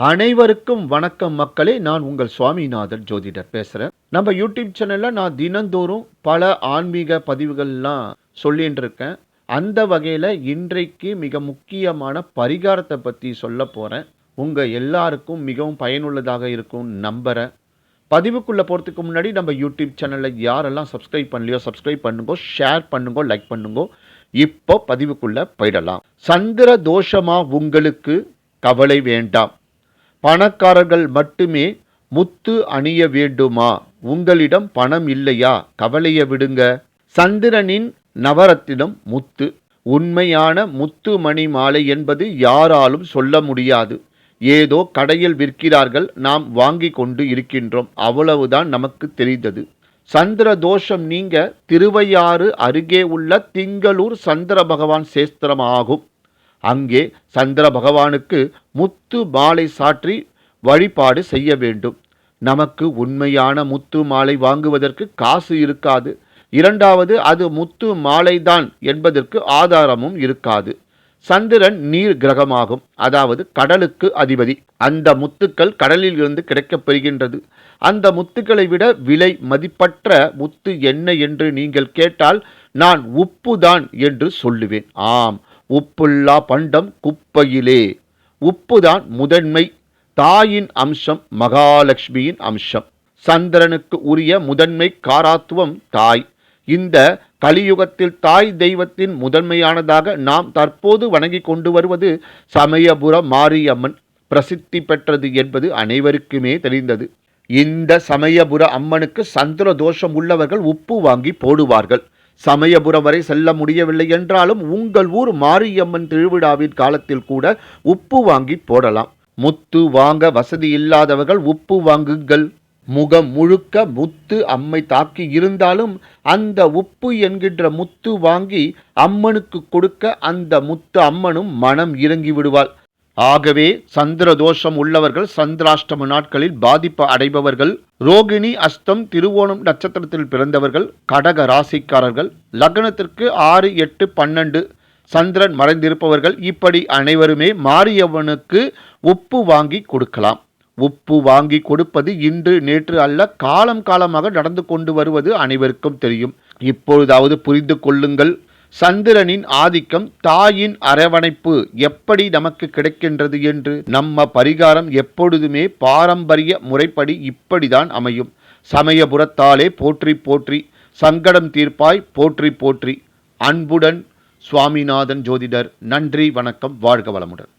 அனைவருக்கும் வணக்கம் மக்களே. நான் உங்கள் சுவாமிநாதன் ஜோதிடர் பேசுகிறேன். நம்ம யூடியூப் சேனலில் நான் தினந்தோறும் பல ஆன்மீக பதிவுகள்லாம் சொல்லிட்டு இருக்கேன். அந்த வகையில் இன்றைக்கு மிக முக்கியமான பரிகாரத்தை பற்றி சொல்ல போகிறேன். உங்கள் எல்லாருக்கும் மிகவும் பயனுள்ளதாக இருக்கும் நம்புகிறேன். பதிவுக்குள்ளே போகிறதுக்கு முன்னாடி நம்ம யூடியூப் சேனலில் யாரெல்லாம் சப்ஸ்கிரைப் பண்ணலையோ சப்ஸ்கிரைப் பண்ணுங்க, ஷேர் பண்ணுங்க, லைக் பண்ணுங்க. இப்போ பதிவுக்குள்ளே போயிடலாம். சந்திர தோஷமா உங்களுக்கு? கவலை வேண்டாம். பணக்காரர்கள் மட்டுமே முத்து அணிய வேண்டுமா? உங்களிடம் பணம் இல்லையா? கவலையை விடுங்க. சந்திரனின் நவரத்தினம் முத்து. உண்மையான முத்து மணி மாலை என்பது யாராலும் சொல்ல முடியாது. ஏதோ கடையில் விற்கிறார்கள், நாம் வாங்கி கொண்டு இருக்கின்றோம், அவ்வளவுதான் நமக்கு தெரிந்தது. சந்திர தோஷம் நீங்க திருவையாறு அருகே உள்ள திங்களூர் சந்திர பகவான் சேஸ்திரம் ஆகும். அங்கே சந்திர பகவானுக்கு முத்து மாலை சாற்றி வழிபாடு செய்ய வேண்டும். நமக்கு உண்மையான முத்து மாலை வாங்குவதற்கு காசு இருக்காது. இரண்டாவது, அது முத்து மாலைதான் என்பதற்கு ஆதாரமும் இருக்காது. சந்திரன் நீர் கிரகமாகும், அதாவது கடலுக்கு அதிபதி. அந்த முத்துக்கள் கடலில் இருந்து கிடைக்கப்பெறுகின்றது. அந்த முத்துக்களை விட விலை மதிப்பற்ற முத்து என்ன என்று நீங்கள் கேட்டால் நான் உப்புதான் என்று சொல்லுவேன். ஆம், உப்புல்லா பண்டம் குப்பையிலே. உப்புதான் முதன்மை. தாயின் அம்சம், மகாலட்சுமியின் அம்சம். சந்திரனுக்கு உரிய முதன்மை காராத்துவம் தாய். இந்த கலியுகத்தில் தாய் தெய்வத்தின் முதன்மையானதாக நாம் தற்போது வணங்கி கொண்டு வருவது சமயபுர மாரியம்மன். பிரசித்தி பெற்றது என்பது அனைவருக்குமே தெரிந்தது. இந்த சமயபுர அம்மனுக்கு சந்திர தோஷம் உள்ளவர்கள் உப்பு வாங்கி போடுவார்கள். சமயபுரம் வரை செல்ல முடியவில்லை என்றாலும் உங்கள் ஊர் மாரியம்மன் திருவிழாவின் காலத்தில் கூட உப்பு வாங்கி போடலாம். முத்து வாங்க வசதி இல்லாதவர்கள் உப்பு வாங்குங்கள். முகம் முழுக்க முத்து அம்மை தாக்கி இருந்தாலும் அந்த உப்பு என்கின்ற முத்து வாங்கி அம்மனுக்கு கொடுக்க அந்த முத்து அம்மனும் மனம் இறங்கி விடுவாள். ஆகவே சந்திர தோஷம் உள்ளவர்கள், சந்திராஷ்டம நாட்களில் பாதிப்பு அடைபவர்கள், ரோகிணி அஸ்தம் திருவோணம் நட்சத்திரத்தில் பிறந்தவர்கள், கடக ராசிக்காரர்கள், லக்னத்திற்கு 6, 8, 12 சந்திரன் மறைந்திருப்பவர்கள், இப்படி அனைவருமே மாரியம்மனுக்கு உப்பு வாங்கி கொடுக்கலாம். உப்பு வாங்கி கொடுப்பது இன்று நேற்று அல்ல, காலம் காலமாக நடந்து கொண்டு வருவது அனைவருக்கும் தெரியும். இப்பொழுதாவது புரிந்து கொள்ளுங்கள். சந்திரனின் ஆதிக்கம், தாயின் அரவணைப்பு எப்படி நமக்கு கிடைக்கின்றது என்று. நம்ம பரிகாரம் எப்பொழுதுமே பாரம்பரிய முறைப்படி இப்படிதான் அமையும். சமயபுரத்தாலே போற்றி போற்றி, சங்கடம் தீர்ப்பாய் போற்றி போற்றி. அன்புடன் சுவாமிநாதன் ஜோதிடர். நன்றி, வணக்கம், வாழ்க வளமுடன்.